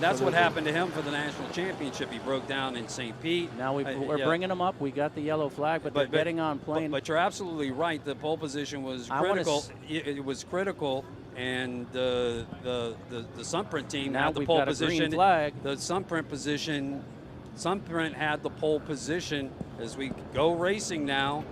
That's what happened to him for the national championship. He broke down in St. Pete. Now we're bringing him up. We got the yellow flag, but they're getting on plane. But you're absolutely right. The pole position was critical. It was critical, and the Sunprint team now had the we've pole got position. A green flag. The Sunprint had the pole position as we go racing now.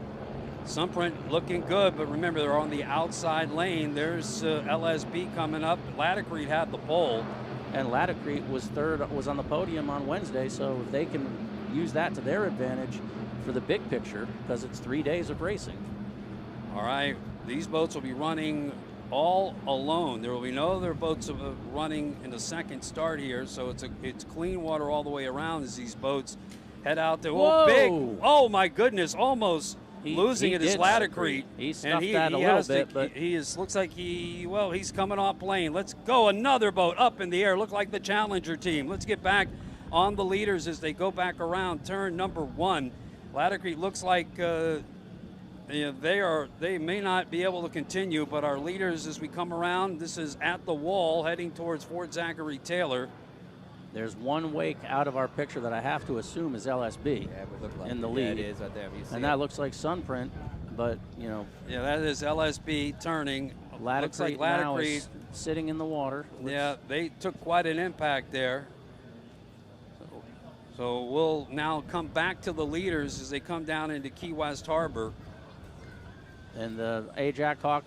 Sunprint looking good, but remember they're on the outside lane. There's LSB coming up. Laticrete had the pole. And Laticrete was on the podium on Wednesday, so if they can use that to their advantage for the big picture, because it's 3 days of racing. All right, these boats will be running all alone. There will be no other boats running in the second start here, so it's clean water all the way around as these boats head out there. Whoa. Big! Oh my goodness! Almost losing it is Laticrete. He snuffed that a little bit, but looks like he's coming off plane. Let's go, another boat up in the air. Look like the Challenger team. Let's get back on the leaders as they go back around turn number 1. Laticrete looks like they may not be able to continue, but our leaders as we come around, this is at the wall heading towards Fort Zachary Taylor. There's one wake out of our picture that I have to assume is LSB in the lead. It is right there. And that looks like Sunprint, but, you know. Yeah, that is LSB turning. Looks like now is sitting in the water. Yeah, they took quite an impact there. So we'll now come back to the leaders as they come down into Key West Harbor. And the Ajax Hawk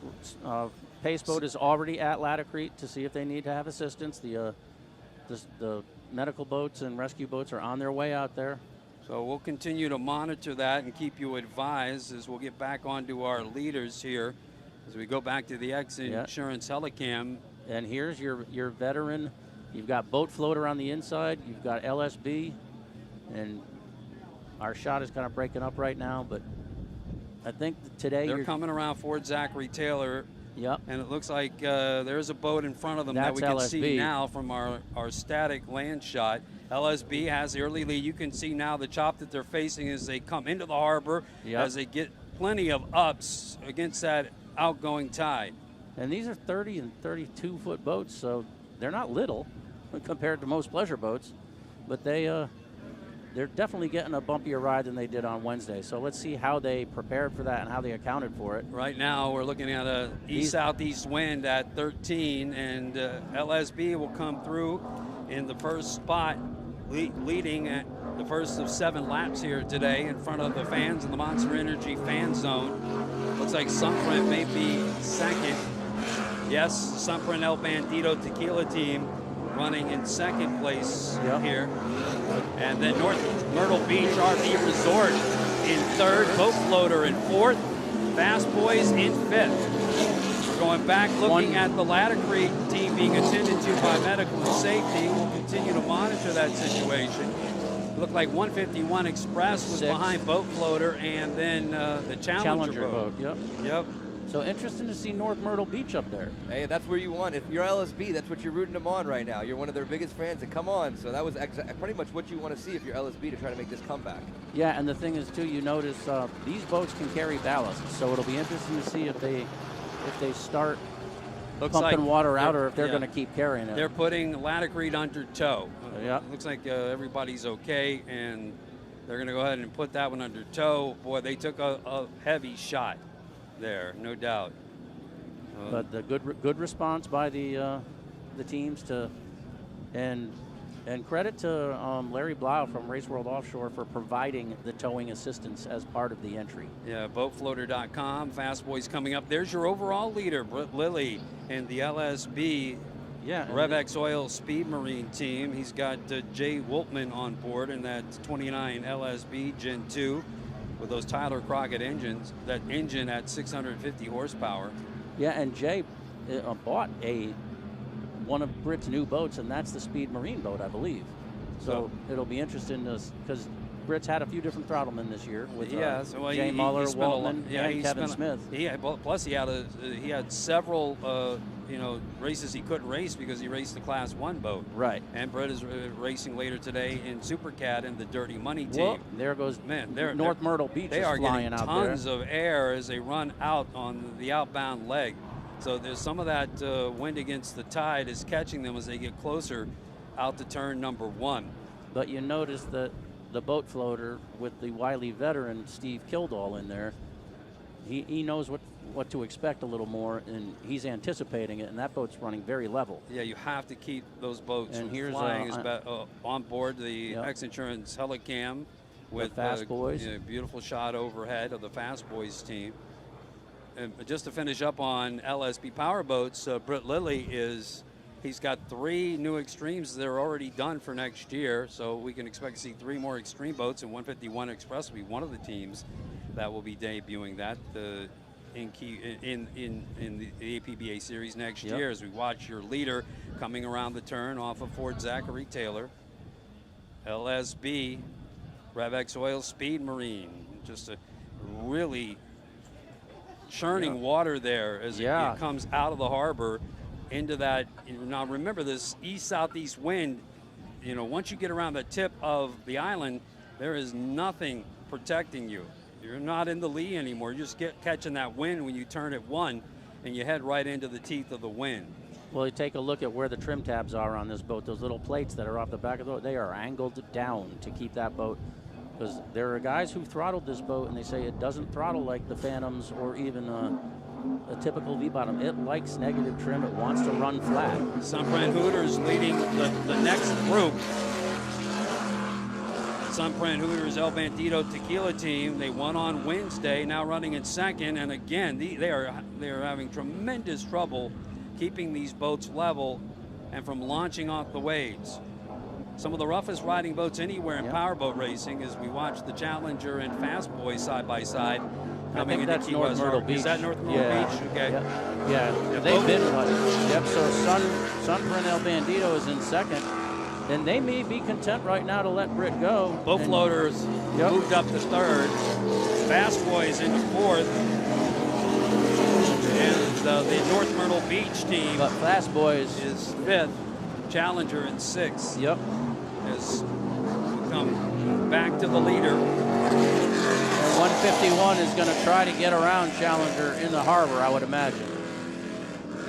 pace boat is already at Laticrete to see if they need to have assistance. The medical boats and rescue boats are on their way out there. So we'll continue to monitor that and keep you advised as we'll get back onto our leaders here as we go back to the X Insurance Helicam. And here's your veteran. You've got Boat Floater on the inside. You've got LSB. And our shot is kind of breaking up right now, but I think today they're coming around Fort Zachary Taylor. Yep. And it looks like there's a boat in front of them that we can see now from our static land shot. LSB has the early lead. You can see now the chop that they're facing as they come into the harbor, as they get plenty of ups against that outgoing tide. And these are 30 and 32 foot boats, so they're not little compared to most pleasure boats, but they're definitely getting a bumpier ride than they did on Wednesday. So let's see how they prepared for that and how they accounted for it. Right now we're looking at a east-southeast wind at 13, and LSB will come through in the first spot, leading at the first of 7 laps here today in front of the fans in the Monster Energy fan zone. Looks like Sunprint may be second. Yes, Sunprint El Bandito Tequila team running in second place here. And then North Myrtle Beach RV Resort in third, Boat Floater in fourth, Fast Boys in fifth. We're going back looking at the Laticrete team being attended to by medical and safety. We'll continue to monitor that situation. It looked like 151 Express was behind Boat Floater, and then the Challenger boat. Yep. So interesting to see North Myrtle Beach up there. Hey, that's where you want. If you're LSB, that's what you're rooting them on right now. You're one of their biggest fans, and come on. So that was pretty much what you want to see if you're LSB to try to make this comeback. Yeah, and the thing is, too, you notice these boats can carry ballast. So it'll be interesting to see if they start pumping water out or if they're going to keep carrying it. They're putting Laticrete under tow. Looks like everybody's okay, and they're going to go ahead and put that one under tow. Boy, they took a heavy shot there, no doubt. But the good response by the teams and credit to Larry Blau from Race World Offshore for providing the towing assistance as part of the entry. Yeah, boatfloater.com. Fast Boys coming up. There's your overall leader, Britt Lilly, and the LSB RevX Oil Speed Marine team. He's got Jay Woltman on board in that 29 LSB Gen 2. With those Tyler Crockett engines, that engine at 650 horsepower. Yeah, and Jay bought one of Britt's new boats, and that's the Speed Marine boat, I believe. So it'll be interesting because Britt's had a few different throttlemen this year with Jay Muller, Waltman, and Kevin Smith. Plus he had several races he couldn't race because he raced the Class 1 boat. Right. And Brett is racing later today in Supercat and the Dirty Money team. Well, there goes North Myrtle Beach is flying out there. They are getting tons of air as they run out on the outbound leg. So there's some of that wind against the tide is catching them as they get closer out to turn number 1. But you notice that the boat floater with the wily veteran Steve Kildall in there, he knows what to expect a little more, and he's anticipating it, and that boat's running very level. Yeah, you have to keep those boats And from here's, flying on board the Yep. X Insurance Helicam with Fast Boys. Beautiful shot overhead of the Fast Boys team. And just to finish up on LSB Powerboats, Britt Lilly he's got 3 new extremes that are already done for next year, so we can expect to see 3 more extreme boats, and 151 Express will be one of the teams that will be debuting that in the APBA series next Yep. year, as we watch your leader coming around the turn off of Ford Zachary Taylor. LSB Revex Oil Speed Marine, just a really churning water there as it comes out of the harbor into that. Now remember, this east-southeast wind, once you get around the tip of the island, there is nothing protecting you. You're not in the lee anymore. You just catching that wind when you turn at 1, and you head right into the teeth of the wind. Well, you take a look at where the trim tabs are on this boat. Those little plates that are off the back of the boat, they are angled down to keep that boat. Because there are guys who throttled this boat, and they say it doesn't throttle like the Phantoms or even a typical V-bottom. It likes negative trim. It wants to run flat. Sunbrand Hooters leading the next group. Sunbrand Hooters El Bandito Tequila team. They won on Wednesday, now running in second. And again, they are having tremendous trouble keeping these boats level and from launching off the waves. Some of the roughest riding boats anywhere in powerboat racing, as we watch the Challenger and Fast Boys side by side coming into Key West. Myrtle Beach. Is that North Myrtle Beach? Okay. Yeah, they've been. Yep. So Sunbrand El Bandito is in second, and they may be content right now to let Britt go. Both floaters moved up to third. Fast Boys into fourth. And the North Myrtle Beach team. But Fast Boys is fifth. Challenger in sixth. Yep. Has come back to the leader. And 151 is going to try to get around Challenger in the harbor, I would imagine.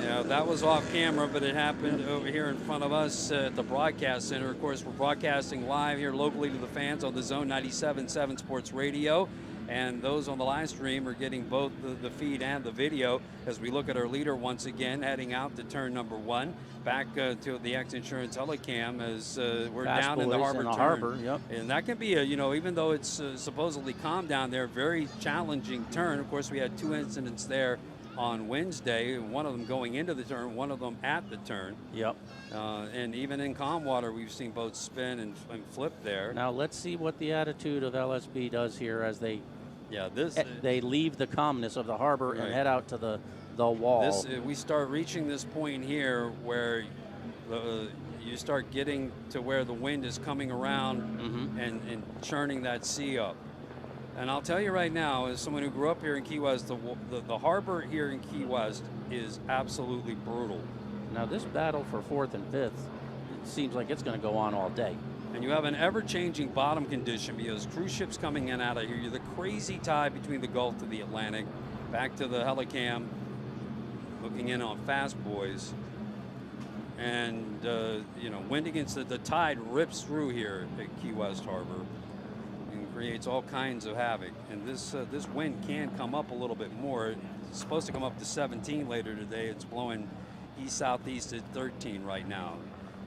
Yeah, that was off camera, but it happened over here in front of us at the broadcast center. Of course, we're broadcasting live here locally to the fans on the Zone 97.7 Sports Radio. And those on the live stream are getting both the feed and the video as we look at our leader once again, heading out to turn number 1, back to the X Insurance Helicam as we're Fast down in the harbor turn. Harbor, yep. And that can be even though it's supposedly calm down there, very challenging turn. Of course, we had 2 incidents there on Wednesday, one of them going into the turn, one of them at the turn. Yep. And even in calm water, we've seen boats spin and flip there. Now let's see what the attitude of LSB does here as they they leave the calmness of the harbor and head out to the wall. We start reaching this point here where you start getting to where the wind is coming around and churning that sea up. And I'll tell you right now, as someone who grew up here in Key West, the harbor here in Key West is absolutely brutal. Now this battle for 4th and 5th, it seems like it's going to go on all day. And you have an ever-changing bottom condition because cruise ships coming in out of here. You're the crazy tide between the Gulf to the Atlantic. Back to the Helicam, looking in on Fast Boys. And, wind against the tide rips through here at Key West Harbor and creates all kinds of havoc. And this wind can come up a little bit more. It's supposed to come up to 17 later today. It's blowing east-southeast at 13 right now.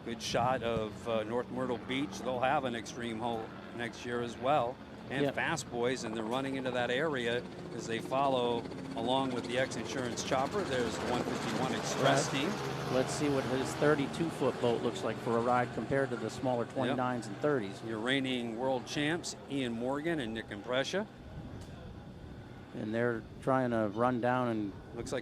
Good shot of North Myrtle Beach. They'll have an extreme hole next year as well. And Fast Boys, and they're running into that area as they follow along with the X Insurance chopper. There's the 151 Express team. Let's see what his 32-foot boat looks like for a ride compared to the smaller 29s and 30s. Your reigning world champs, Ian Morgan and Nick Imprescia. And they're trying to run down and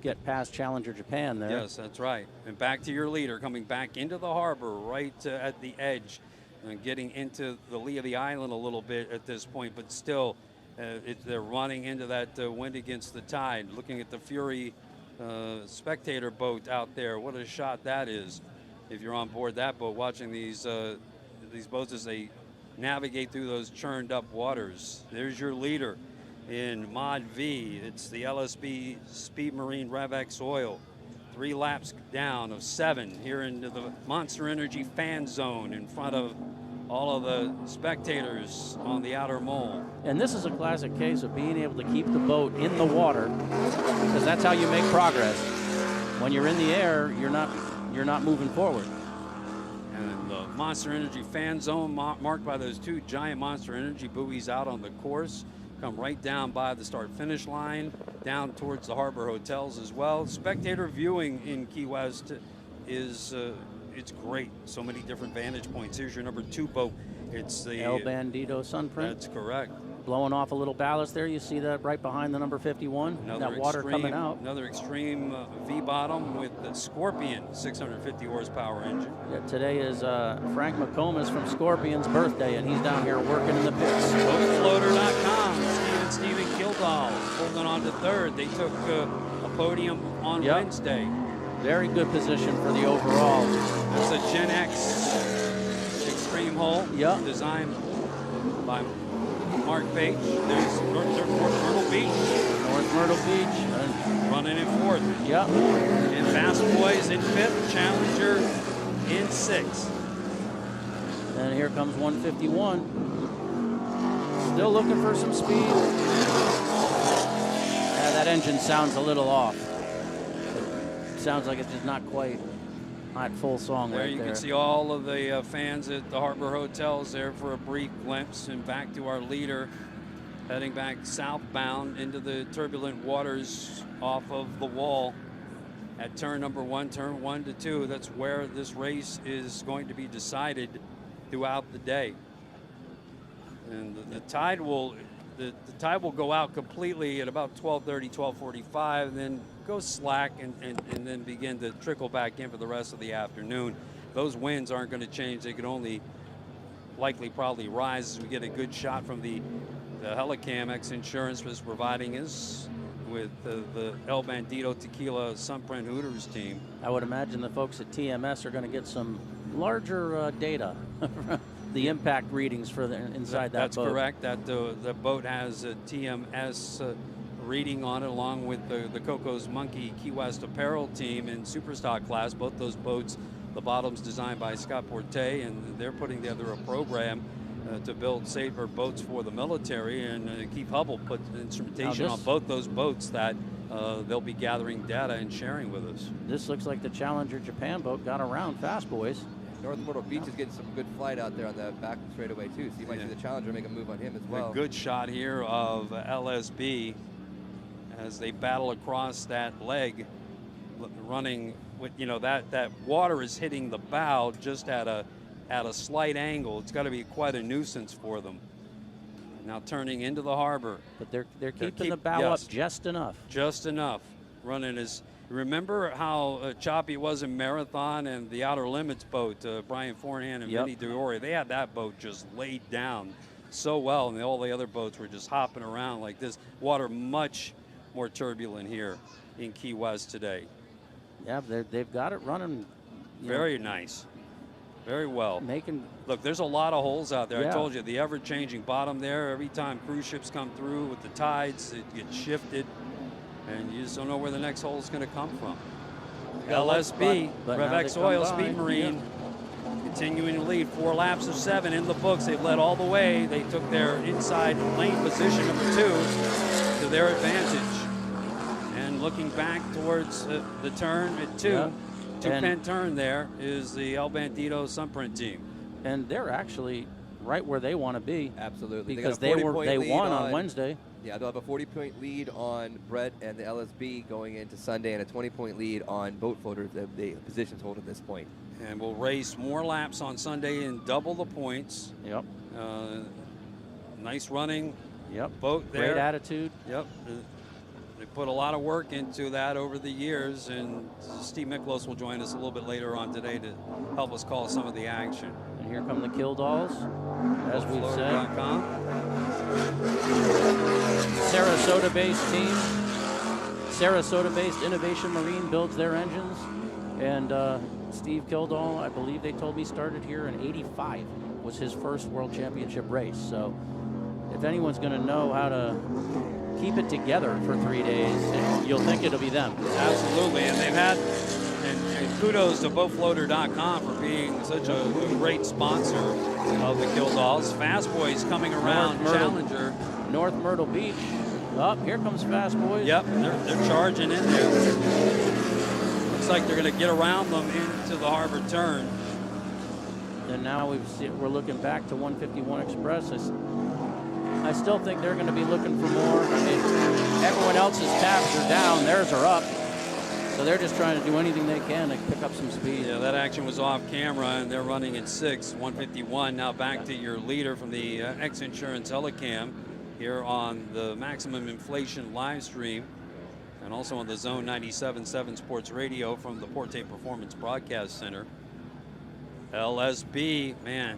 get past Challenger Japan there. Yes, that's right. And back to your leader, coming back into the harbor right at the edge and getting into the lee of the island a little bit at this point, but still they're running into that wind against the tide. Looking at the Fury spectator boat out there, what a shot that is. If you're on board that boat, watching these boats as they navigate through those churned up waters. There's your leader in Mod V. It's the LSB Speed Marine Revex Oil. 3 laps down of 7 here into the Monster Energy fan zone in front of all of the spectators on the outer mole. And this is a classic case of being able to keep the boat in the water, because that's how you make progress. When you're in the air, you're not moving forward. And the Monster Energy fan zone marked by those 2 giant Monster Energy buoys out on the course come right down by the start-finish line, down towards the harbor hotels as well. Spectator viewing in Key West is it's great. So many different vantage points. Here's your number 2 boat. It's the El Bandito Sunprint. That's correct. Blowing off a little ballast there. You see that right behind the number 51. That water coming out. Another extreme V-bottom with the Scorpion 650 horsepower engine. Yeah, today is Frank McComas from Scorpion's birthday, and he's down here working in the pits. Boatfloater.com. Stephen Kildall holding on to 3rd. They took a podium on Wednesday. Very good position for the overall. That's a Gen X extreme hull. Designed by Mark Page. There's North Myrtle Beach. North Myrtle Beach. Running in 4th. Yep. And Fast Boys in 5th. Challenger in 6th. And here comes 151. Still looking for some speed. That engine sounds a little off. It sounds like it's just not quite at full song there. Right You there. can see all of the fans at the Harbor Hotels there for a brief glimpse, and back to our leader, heading back southbound into the turbulent waters off of the wall at turn number 1, turn 1 to 2. That's where this race is going to be decided throughout the day. And the tide will go out completely at about 12:30, 12:45, and then go slack and then begin to trickle back in for the rest of the afternoon. Those winds aren't going to change. They could only probably rise as we get a good shot from the Helicam. X Insurance was providing us with the El Bandito Tequila Sunprint Hooters team. I would imagine the folks at TMS are going to get some larger data. The impact readings for inside that That's boat. correct. That the boat has a TMS reading on it, along with the Coco's Monkey Key West Apparel team in Superstock class. Both those boats, the bottom's designed by Scott Porte, and they're putting together a program to build safer boats for the military. And Keith Hubble put instrumentation on both those boats that they'll be gathering data and sharing with us. This looks like the Challenger Japan boat got around fast, boys. North Myrtle Beach is getting some good flight out there on the back straightaway too, so you might see the Challenger make a move on him as well. A good shot here of LSB as they battle across that leg, running with, that water is hitting the bow just at a slight angle. It's got to be quite a nuisance for them. Now turning into the harbor. But they're keeping the bow up just enough. Just enough. Running as. Remember how choppy it was in Marathon and the Outer Limits boat, Brian Forehand and Vinny Diori. They had that boat just laid down so well, and all the other boats were just hopping around like this. Water much more turbulent here in Key West today. Yeah, they've got it running. Very nice. Very well. Look, there's a lot of holes out there. Yeah. I told you, the ever-changing bottom there. Every time cruise ships come through with the tides, it gets shifted. And you just don't know where the next hole is going to come from. LSB, Revex Oil, Speed Marine, continuing to lead. 4 laps of 7 in the books. They've led all the way. They took their inside lane position, number 2, to their advantage. And looking back towards the turn at 2, two-pin turn there, is the El Bandito Sunprint team. And they're actually right where they want to be. Absolutely. Because they won on Wednesday. Yeah, they'll have a 40-point lead on Brett and the LSB going into Sunday, and a 20-point lead on boat floaters, the positions hold at this point. And we'll race more laps on Sunday and double the points. Yep. Nice running. Yep. Boat there. Great attitude. Yep. They put a lot of work into that over the years, and Steve Miklos will join us a little bit later on today to help us call some of the action. And here come the Killdalls, as we've said. Sarasota-based team. Sarasota-based Innovation Marine builds their engines. And Steve Kildall, I believe they told me, started here in '85. Was his first World Championship race. So if anyone's going to know how to keep it together for 3 days, and you'll think it'll be them. Absolutely, and they've had, and kudos to BoatFloater.com for being such a great sponsor of the Killdolls. Fast Boys coming around, Challenger. North Myrtle Beach. Oh, here comes Fast Boys. Yep, they're charging in there. Looks like they're going to get around them into the harbor turn. And now we're looking back to 151 Express. I still think they're going to be looking for more. I mean, everyone else's tabs are down, theirs are up. So they're just trying to do anything they can to pick up some speed. Yeah, that action was off camera, and they're running at 151. Now back to your leader from the X Insurance Helicam here on the Maximum Inflation live stream, and also on the Zone 97.7 Sports Radio from the Porte Performance Broadcast Center. LSB, man.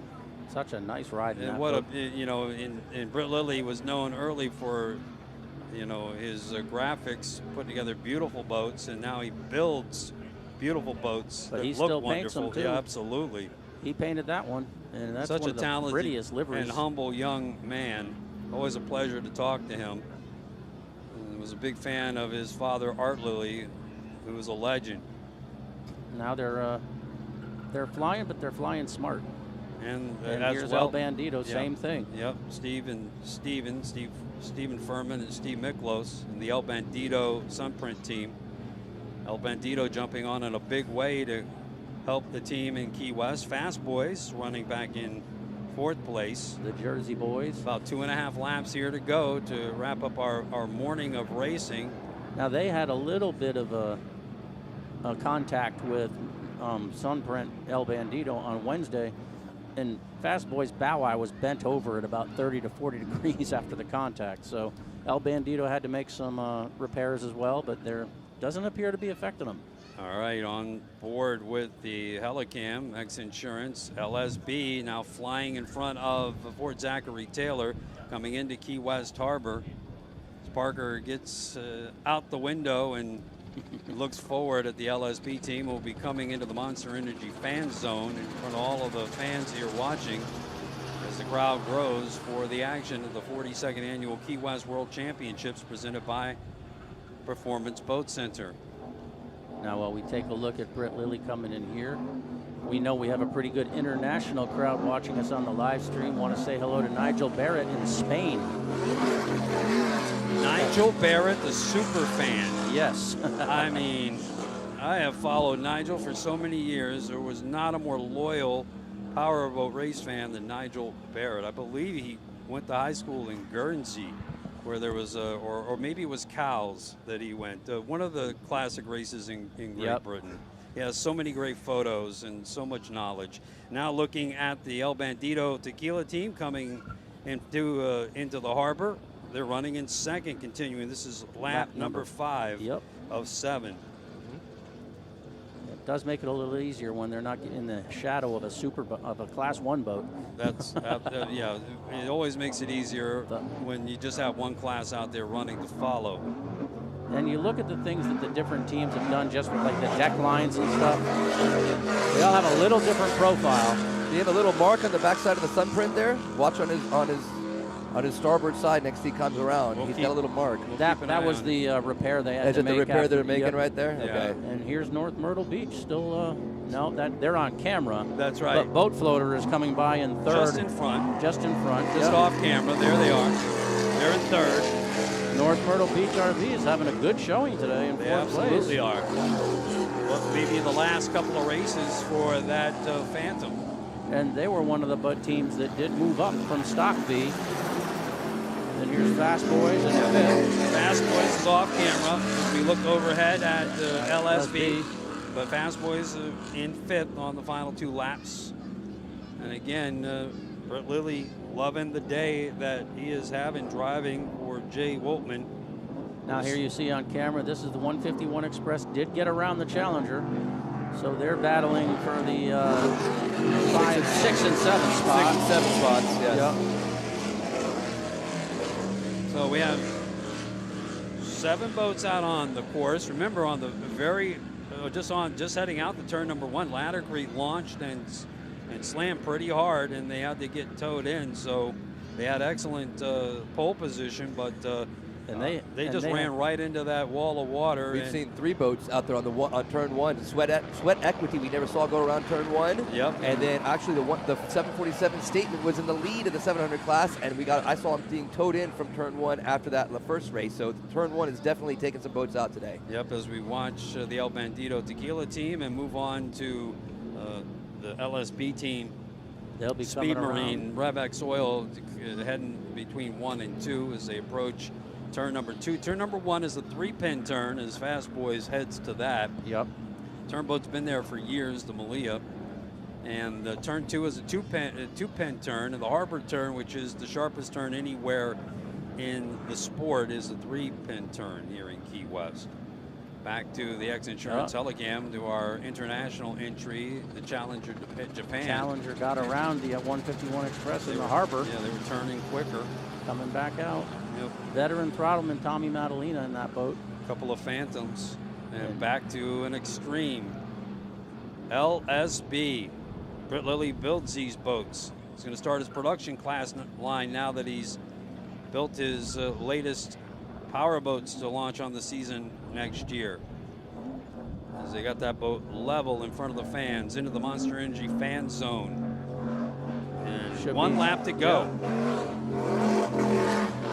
Such a nice ride. And what a, you know, and Britt Lilly was known early for, you know, his graphics, putting together beautiful boats, and now he builds beautiful boats but that he look still wonderful. Paints them too. Yeah, absolutely. He painted that one, and that's Such one a of the talented prettiest liveries. and humble young man. Always a pleasure to talk to him. And was a big fan of his father, Art Lilly, who was a legend. Now they're flying, but they're flying smart. And And as here's well, El Bandito, yeah. same thing. Yep, Stephen Furman and Steve Miklos and the El Bandito Sunprint team. El Bandito jumping on in a big way to help the team in Key West. Fast Boys running back in 4th place. The Jersey Boys. About 2.5 laps here to go to wrap up our morning of racing. Now they had a little bit of a contact with Sunprint El Bandito on Wednesday, and Fast Boy's bow eye was bent over at about 30 to 40 degrees after the contact. So El Bandito had to make some repairs as well, but there doesn't appear to be affecting them. All right, on board with the Helicam, X Insurance, LSB now flying in front of Fort Zachary Taylor coming into Key West Harbor. Parker gets out the window and looks forward at the LSB team. Will be coming into the Monster Energy fan zone in front of all of the fans here watching as the crowd grows for the action of the 42nd Annual Key West World Championships presented by Performance Boat Center. Now, while we take a look at Britt Lilly coming in here, we know we have a pretty good international crowd watching us on the live stream. Want to say hello to Nigel Barrett in Spain. Nigel Barrett, the super fan. Yes. I mean, I have followed Nigel for so many years. There was not a more loyal powerboat race fan than Nigel Barrett. I believe he went to high school in Guernsey, where there was or maybe it was Cowes that he went. One of the classic races in Great Britain. He has so many great photos and so much knowledge. Now looking at the El Bandito Tequila team coming into the harbor. They're running in 2nd, continuing. This is lap number 5 of 7. It does make it a little easier when they're not in the shadow of a Class 1 boat. That's yeah. It always makes it easier when you just have one class out there running to follow. And you look at the things that the different teams have done, just with like the deck lines and stuff. They all have a little different profile. Do you have a little mark on the backside of the Sunprint there? Watch on his starboard side next he comes around. He's got a little mark. That was the repair they had to make. Is it the repair they're making right there? Yeah. Okay. And here's North Myrtle Beach still. No, they're on camera. That's right. But Boat Floater is coming by in 3rd. Just in front. Just in front. Just off camera. There they are. They're in 3rd. North Myrtle Beach RV is having a good showing today in 4th place. They absolutely are. Well, maybe in the last couple of races for that Phantom. And they were one of the boat teams that did move up from Stock B. And here's Fast Boys and 5th. Fast Boys is off camera as we look overhead at LSB. But Fast Boys in 5th on the final 2 laps. And again, Britt Lilly loving the day that he is having driving for Jay Woltman. Now here you see on camera, this is the 151 Express, did get around the Challenger. So they're battling for the 5, 6, and 7 spots. 6 and 7 spots, yes. Yep. So we have 7 boats out on the course. Remember, on the very, just heading out to turn number 1, Ladder Creek launched and slammed pretty hard, and they had to get towed in. So they had excellent pole position, but And they just ran right into that wall of water. We've seen 3 boats out there on turn 1. Sweat Equity we never saw go around turn 1. Yep. And then actually the 747 Statement was in the lead of the 700 class, and I saw him being towed in from turn 1 after that in the first race. So turn 1 is definitely taking some boats out today. Yep, as we watch the El Bandito Tequila team and move on to the LSB team. They'll be Speed coming Marine, Revex Oil heading between 1 and 2 as they approach turn number 2. Turn number 1 is a 3-pin turn as Fast Boys heads to that. Yep. Turnboat's been there for years, the Malia. And turn 2 is a 2-pin turn, and the harbor turn, which is the sharpest turn anywhere in the sport, is a 3-pin turn here in Key West. Back to the X-Insurance Helicam to our international entry, the Challenger Japan. Challenger got around the 151 Express in the harbor. Yeah, they were turning quicker. Coming back out. Yep. Veteran throttleman Tommy Madalena in that boat. A couple of Phantoms. And back to an Extreme. LSB. Britt Lilly builds these boats. He's going to start his production class line now that he's built his latest power boats to launch on the season next year. As they got that boat level in front of the fans into the Monster Energy fan zone. And one lap to go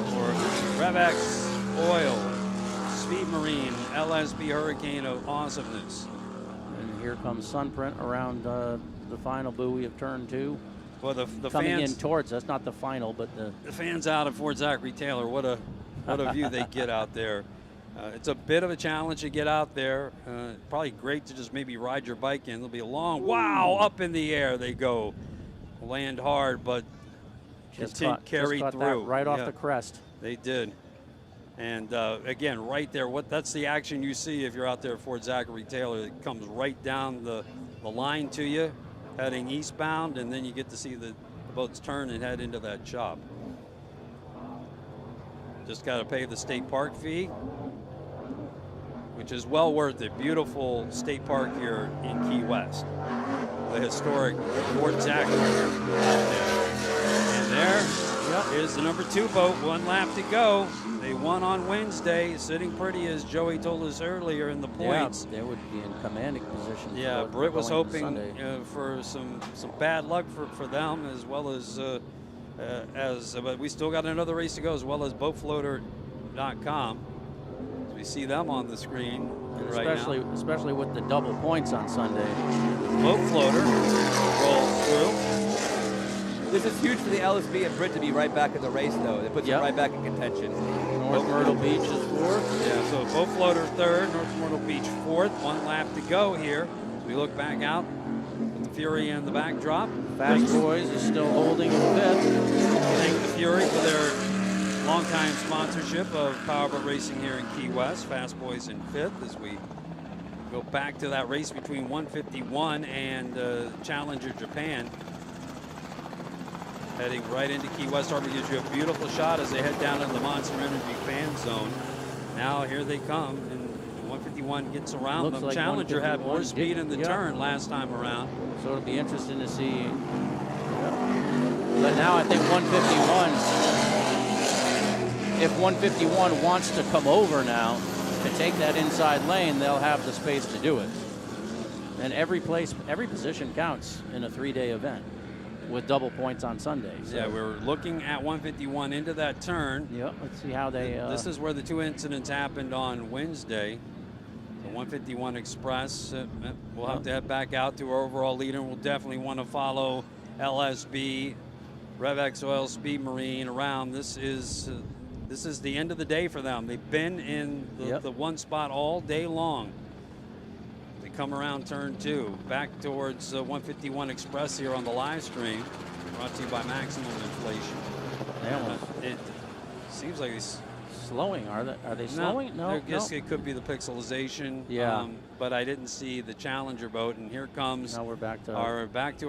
for Revex Oil, Speed Marine, LSB Hurricane of Awesomeness. And here comes Sunprint around the final buoy of turn 2. Well, the coming fans in towards us, not the final, but the fans out of Fort Zachary Taylor. What a view they get out there. It's a bit of a challenge to get out there. Probably great to just maybe ride your bike in. There'll be a long, wow, up in the air they go. Land hard, but carried caught through. That right off the crest. They did. And again, right there, that's the action you see if you're out there at Fort Zachary Taylor. It comes right down the line to you, heading eastbound, and then you get to see the boats turn and head into that shop. Just got to pay the state park fee, which is well worth it. Beautiful state park here in Key West. The historic Fort Zachary. And there is the number 2 boat, 1 lap to go. They won on Wednesday, sitting pretty, as Joey told us earlier, in the points. Yeah, they would be in commanding position. Yeah, Britt was hoping for some bad luck for them, as well as but we still got another race to go, as well as boatfloater.com. We see them on the screen right now. Especially with the double points on Sunday. Boat floater rolls through. This is huge for the LSB and Britt to be right back in the race, though. It puts them right back in contention. North Myrtle Beach is 4th. Yeah, so boat floater 3rd, North Myrtle Beach 4th. 1 lap to go here. As we look back out with the Fury in the backdrop. Fast Boys is still holding in 5th. Thank the Fury for their longtime sponsorship of Powerboat Racing here in Key West. Fast Boys in 5th as we go back to that race between 151 and Challenger Japan. Heading right into Key West Harbor, gives you a beautiful shot as they head down into the Monster Energy fan zone. Now here they come, and 151 gets around them. Like Challenger had more speed in the turn last time around. So it'll be interesting to see. But now I think 151, if 151 wants to come over now to take that inside lane, they'll have the space to do it. And every position counts in a 3-day event, with double points on Sunday. So. Yeah, we're looking at 151 into that turn. Yep, let's see how they... This is where the 2 incidents happened on Wednesday. The 151 Express, we'll have to head back out to our overall leader, and we'll definitely want to follow LSB, Revex Oil, Speed Marine around. This is the end of the day for them. They've been in the one spot all day long. Come around turn 2, back towards 151 Express here on the live stream, brought to you by Maximum Inflation. It seems like it's slowing. Are they slowing? No, I guess it could be the pixelization. Yeah. But I didn't see the Challenger boat, and here comes. Now we're back to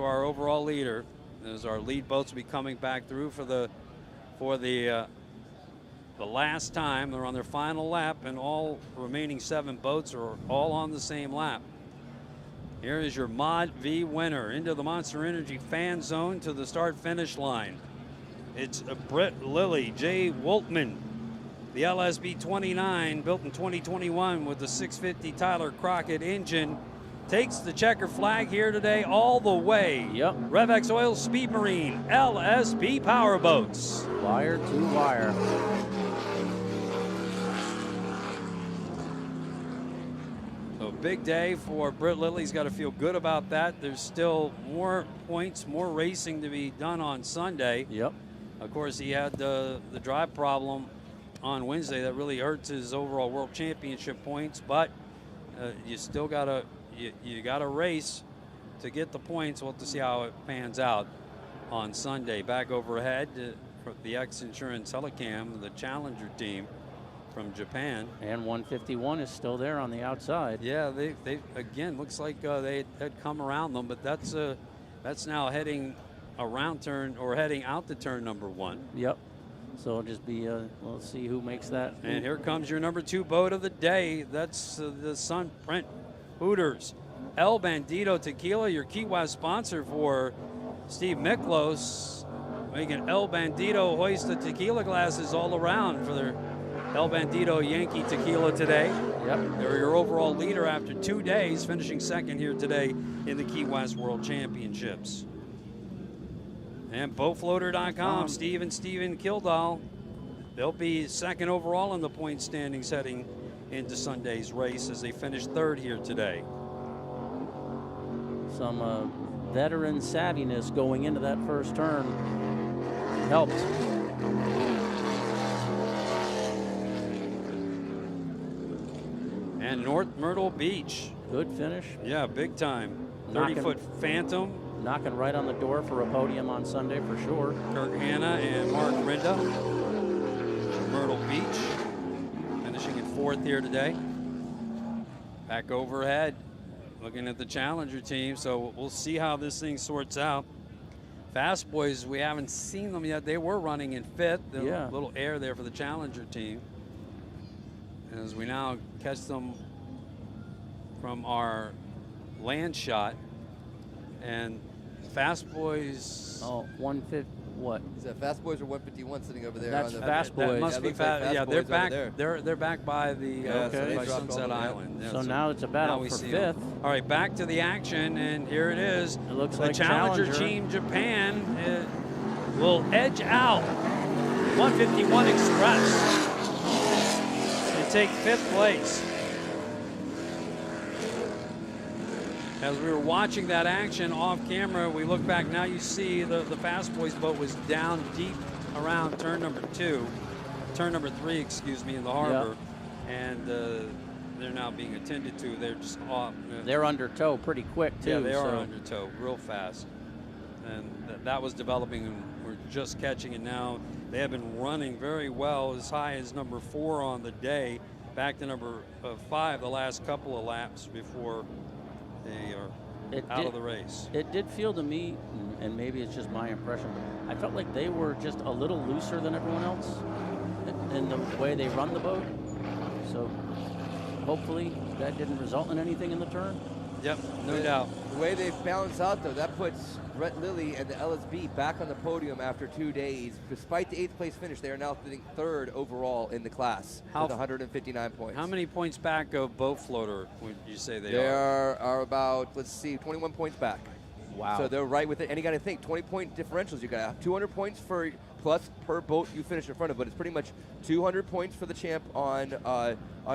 our overall leader. As our lead boats will be coming back through for the last time. They're on their final lap, and all remaining 7 boats are all on the same lap. Here is your Mod V winner into the Monster Energy fan zone to the start-finish line. It's Britt Lilly, Jay Woltman, The LSB 29, built in 2021 with the 650 Tyler Crockett engine, takes the checker flag here today all the way. Yep. Revex Oil Speed Marine LSB Powerboats. Wire to wire. So big day for Britt Lilly. He's got to feel good about that. There's still more points, more racing to be done on Sunday. Yep. Of course, he had the drive problem on Wednesday that really hurts his overall world championship points, but you still gotta you gotta race to get the points. We'll have to see how it pans out on Sunday. Back overhead for the X Insurance Helicam, the Challenger team from Japan. And 151 is still there on the outside. Yeah, they again looks like they had come around them, but that's now heading around turn or heading out to turn number 1. Yep. So it'll just be, we'll see who makes that. And here comes your number 2 boat of the day. That's the Sunprint Hooters El Bandito Tequila, your Key West sponsor for Steve Miklos, making El Bandito hoist the tequila glasses all around for their El Bandito Yankee Tequila today. Yep. They're your overall leader after 2 days, finishing second here today in the Key West World Championships. And BoatFloater.com, Steve and Steven Kildall. They'll be second overall in the point standings heading into Sunday's race as they finish third here today. Some veteran savviness going into that first turn helped. And North Myrtle Beach. Good finish. Yeah, big time. 30-foot Phantom. Knocking right on the door for a podium on Sunday for sure. Kirk Hanna and Mark Rinda from Myrtle Beach, finishing in fourth here today. Back overhead, looking at the Challenger team, so we'll see how this thing sorts out. Fast Boys, we haven't seen them yet. They were running in fifth. Yeah. A little air there for the Challenger team. As we now catch them from our land shot. And Fast Boys. Oh, 150. What? Is that Fast Boys or 151 sitting over there? That's on the Fast That Boys. must Yeah, be looks like fast. Yeah, Fast they're Boys over back. there. They're back by the so they dropped all Sunset the way. Island. Yeah, So now it's a now battle we for see fifth. 'em. All right, back to the action, and here it is. It looks the like Challenger Challenger. Team Japan will edge out 151 Express and take fifth place. As we were watching that action off camera, we look back, now you see the Fast Boys boat was down deep around turn number 3, excuse me, in the harbor. And they're now being attended to. They're just off. They're under tow pretty quick, too. Yeah, they are so. under tow real fast. And that was developing, and we're just catching it now. They have been running very well, as high as number 4 on the day, back to number 5 the last couple of laps before they are out of the race. It did feel to me, and maybe it's just my impression, I felt like they were just a little looser than everyone else in the way they run the boat. So hopefully that didn't result in anything in the turn. Yep, no doubt. The way they balance out, though, that puts Brett Lilly and the LSB back on the podium after 2 days. Despite the 8th place finish, they are now sitting third overall in the class with 159 points. How many points back of Boat Floater would you say they They are? are about, let's see, 21 points back. Wow. So they're right with it. And you got to think, 20-point differentials. You got 200 points for plus per boat you finish in front of. But it's pretty much 200 points for the champ on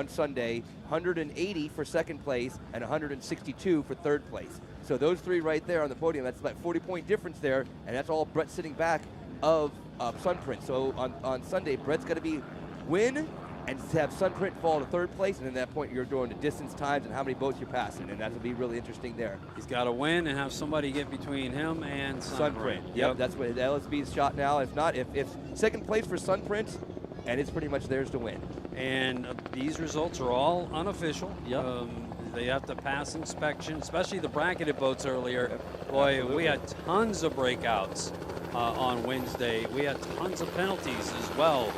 Sunday, 180 for second place, and 162 for third place. So those three right there on the podium, that's like 40-point difference there, and that's all Brett sitting back of Sunprint. So on Sunday, Brett's got to win and have Sunprint fall to third place, and at that point you're doing the distance times and how many boats you're passing, and that'll be really interesting there. He's got to win and have somebody get between him and Sunprint. Yep, that's what the LSB's shot now. If not, if second place for Sunprint, and it's pretty much theirs to win. And these results are all unofficial. Yep. They have to pass inspection, especially the bracketed boats earlier. Boy, we had tons of breakouts on Wednesday. We had tons of penalties as well.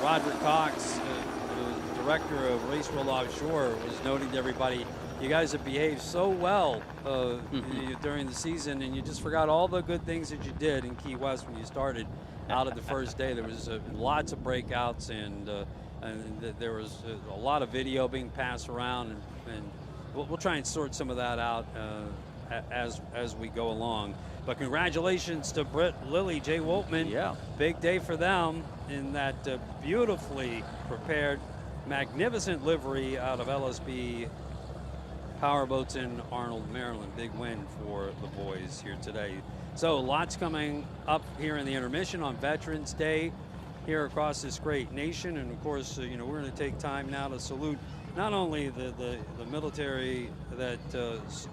Roderick Cox, the director of Race World Offshore, was noting to everybody you guys have behaved so well during the season, and you just forgot all the good things that you did in Key West when you started out of the first day. There was lots of breakouts, and there was a lot of video being passed around, and we'll try and sort some of that out as we go along. But congratulations to Britt, Lily, Jay Woltman. Yeah. Big day for them in that beautifully prepared, magnificent livery out of LSB Powerboats in Arnold, Maryland. Big win for the boys here today. So lots coming up here in the intermission on Veterans Day here across this great nation. And of course, we're going to take time now to salute not only the military that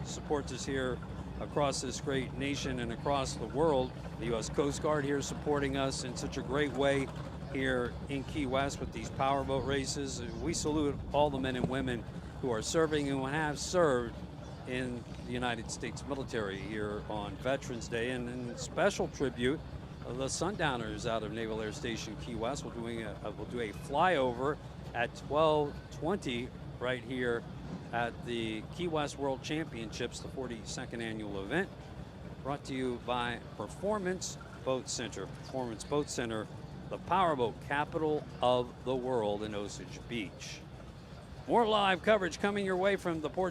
supports us here across this great nation and across the world, the U.S. Coast Guard here supporting us in such a great way here in Key West with these powerboat races. We salute all the men and women who are serving and who have served in the United States military here on Veterans Day. And in special tribute, the Sundowners out of Naval Air Station Key West will do a flyover at 12:20 right here at the Key West World Championships, the 42nd annual event, brought to you by Performance Boat Center. Performance Boat Center, the powerboat capital of the world in Osage Beach. More live coverage coming your way from the Port